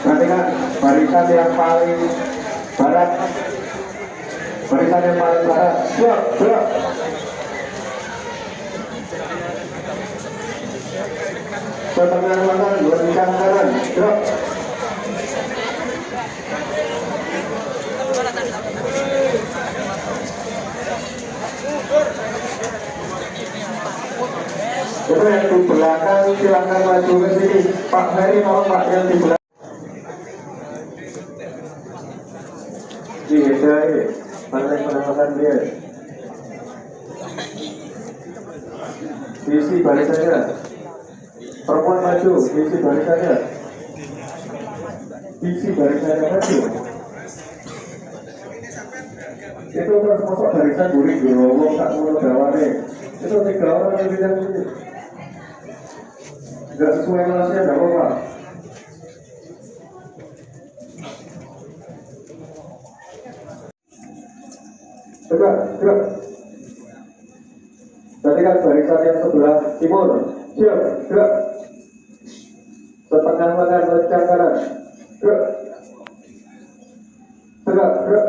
Perhatikan barisan yang paling barat, barisan yang paling barat, gerak, gerak. Setengah lengan, lencang kanan, gerak. Coba yang di belakang silakan maju ke sini. Pak Heri, tolong Pak yang di belakang. Dihindari partai penempatan dia. Isi barisannya. Perempuan maju, isi barisannya. Isi barisannya maju. Itu terus masuk barisan burik dulu, tak mulu gawane. Itu 3 orang yang bidang ini. Tidak sesuai kelasnya, tidak apa-apa. Gerak, gerak. Perhatikan barisan yang sebelah timur. Siap, gerak. Setengah lengan, lencang kanan. Gerak. Gerak, gerak.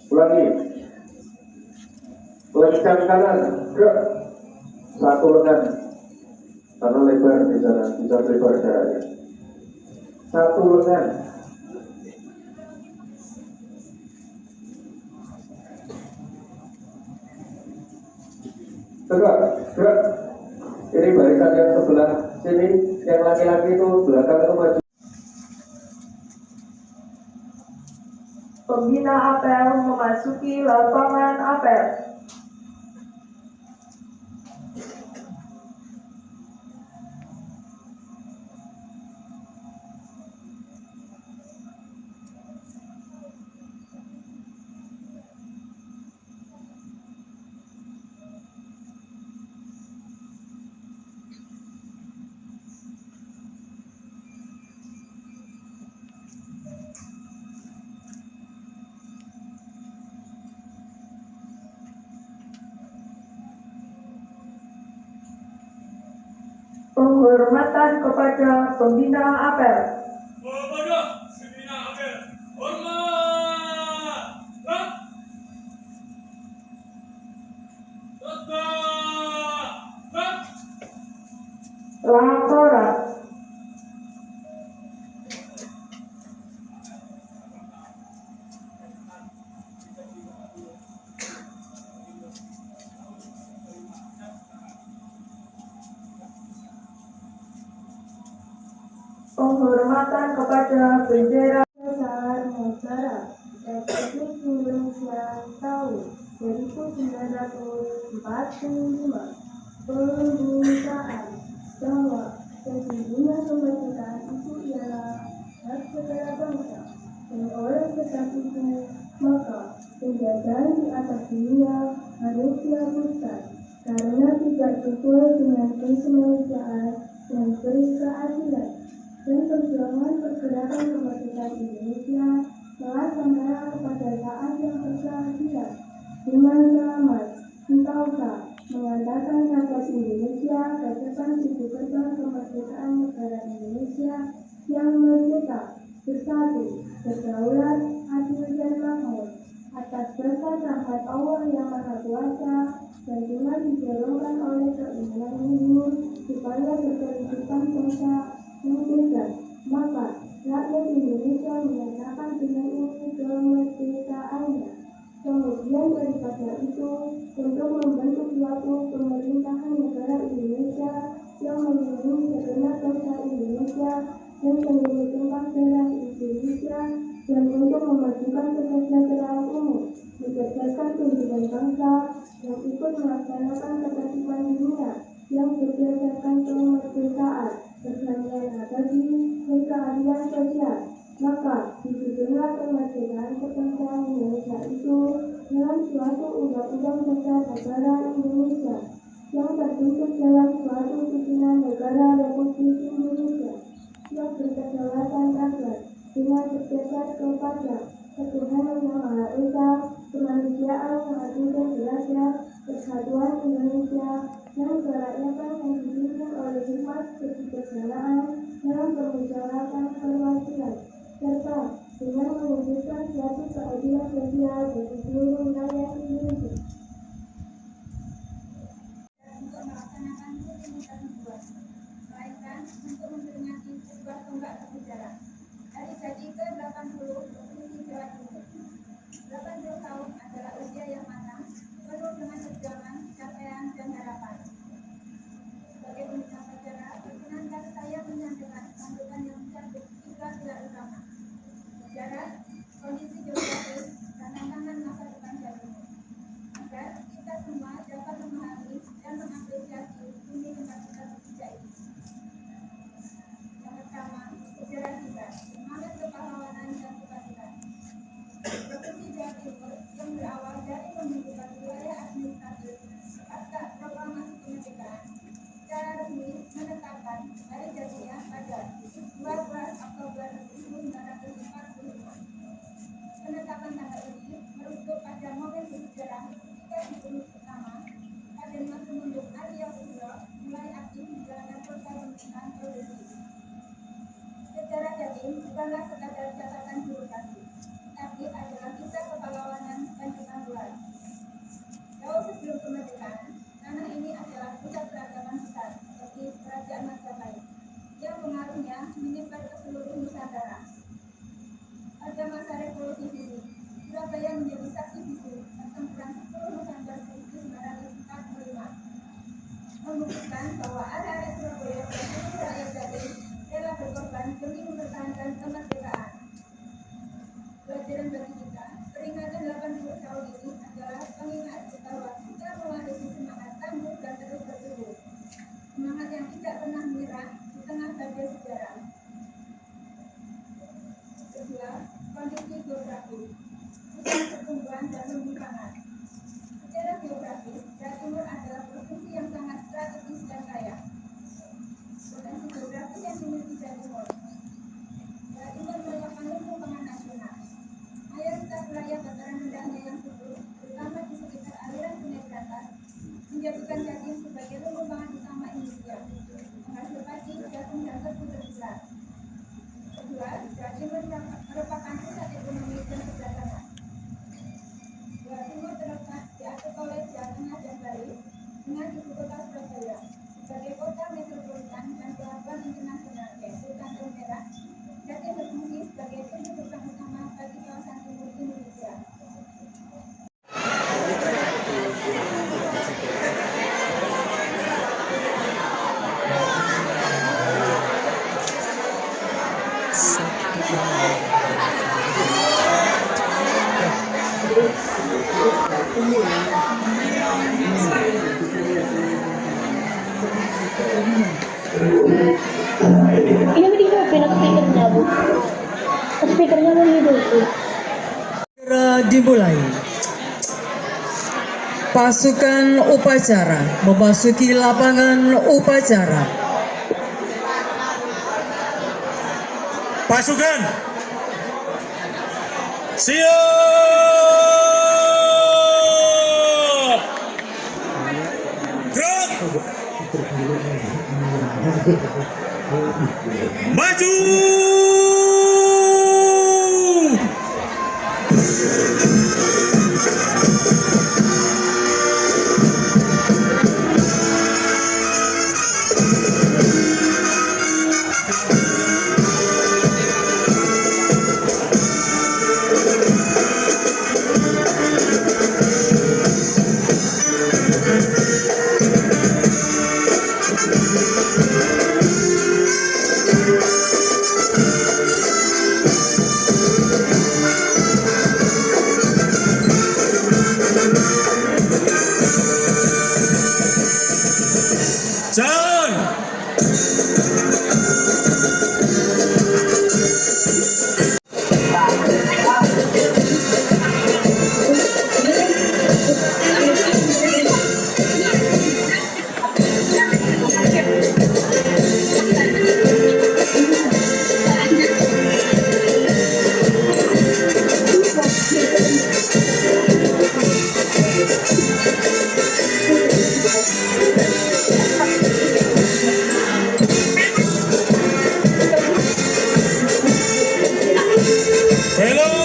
Ulangi. Lencang kanan, gerak. Satu lengan. Karena lebar di sana, bisa lebar jaraknya. Satu lengan. Gerak, gerak. Ini barisan yang sebelah sini, yang laki-laki itu belakang itu maju. Pembina apel memasuki lapangan apel. Penghormatan kepada pembina apel. Laporan. Penghormatan kepada bendera besar negara Republik Indonesia tahun 1945. Pembukaan bahwa sesungguhnya kemerdekaan itu ialah hak segala bangsa, dan oleh sebab itu maka penjajahan di atas dunia harus dihapuskan karena tidak sesuai dengan kemanusiaan dan keadilan. Dan perjuangan pergerakan kemerdekaan Indonesia telah sampai kepada saat yang berkeadilan. Dengan selamat, engkau mengatakan rakyat Indonesia ke depan pintu gerbang kemerdekaan negara Indonesia yang merdeka, bersatu, berdaulat, adil dan makmur. atas berkat rahmat Allah yang Maha Kuasa dan cuma dijalankan oleh keinginan luhur supaya berkehidupan bangsa yang bebas. Maka rakyat Indonesia menyatakan dengan ini kemerdekaannya. Kemudian daripada itu, untuk membentuk suatu pemerintahan negara Indonesia yang melindungi segenap bangsa Indonesia dan seluruh tumpah darah Indonesia, dan untuk memajukan kesejahteraan umum berdasarkan tuntunan bangsa yang ikut melaksanakan ketertiban dunia yang berdasarkan kemerdekaan, perdamaian abadi, dan keadilan sosial. Maka disusunlah kemerdekaan kebangsaan Indonesia itu dalam suatu undang-undang dasar negara Indonesia yang tertulis dalam suatu susunan negara Republik Indonesia yang berkedaulatan rakyat dengan berdasar kepada ketuhanan yang Maha Esa, kemanusiaan yang adil dan beradab, persatuan Indonesia, dan kerakyatan yang dipimpin oleh hikmat kebijaksanaan dalam permusyawaratan perwakilan, serta dengan mewujudkan suatu keadilan sosial bagi seluruh rakyat Indonesia. Untuk melaksanakan rutinitas dibuat, melainkan untuk memperingati sebuah tonggak bersejarah dari gaji ke-80 Provinsi Jawa Timur. 80 tahun adalah usia yang matang, penuh dengan perjuangan, capaian, dan harapan. Sebagai pembicara acara, perkenankan saya menyampaikan sambutan yang mencakup 3 pilar utama: sejarah, kondisi geografis, dan tantangan masa depan Jawa Timur, agar kita semua dapat memahami dan mengapresiasi bumi tempat kita berpijak ini. Yang pertama, sejarah kita, semangat kepahlawanan dan kebangkitan. Provinsi Jawa Timur yang berawal dari pembentukan wilayah administratif pasca proklamasi kemerdekaan secara resmi menetapkan hari jadinya pada 12 Oktober 1945. Penetapan tanggal ini merujuk pada momen bersejarah ketika Gubernur pertama Raden Mas Tumenggung Aryo Susilo mulai aktif menjalankan program pemerintahan provinsi. Sejarah Jatim bukanlah sekadar catatan birokrasi, tapi adalah kisah kepahlawanan dan ketangguhan. Jauh sebelum kemerdekaan, tanah ini adalah pusat peradaban besar seperti Kerajaan Majapahit yang pengaruhnya menyebar ke seluruh Nusantara. Pada masa revolusi ini, Surabaya menjadi saksi bisu pertempuran 10 November 1945, membuktikan bahwa arek-arek Surabaya dan seluruh rakyat Jatim rela berkorban demi mempertahankan kemerdekaan. Pelajaran bagi kita, peringatan 80 tahun ini adalah pengingat bahwa kita mewarisi semangat tangguh dan terus bertumbuh. Semangat yang tidak pernah menyerah di tengah badai sejarah. Kedua, kondisi geografis, pusat pertumbuhan dan pembangunan. Secara geografis, Jawa Timur adalah provinsi yang sangat strategis dan kaya. Potensi geografis yang dimiliki Jawa Timur. Jawa Timur merupakan lumbung pangan nasional. Mayoritas wilayah dataran rendahnya yang subur, terutama di sekitar aliran Sungai Berantas, menjadikan Jatim sebagai lumbung pangan utama Indonesia, penghasil padi, jagung, dan tebu terbesar. Kedua, Jawa Timur merupakan pusat ekonomi dan perdagangan. Jawa Timur terletak di atas oleh Jawa Tengah dan Bali dengan ibu kota Surabaya sebagai kota metropolitan dan pelabuhan internasional yaitu Tanjung Perak. Jatim berfungsi sebagai pintu gerbang utama bagi kawasan timur Indonesia. Ini video pinaka-speakernya, Bu. Speakernya mau hidup, Bu. Segera dimulai. Pasukan upacara memasuki lapangan upacara. Pasukan siap, gerak, maju. Hello.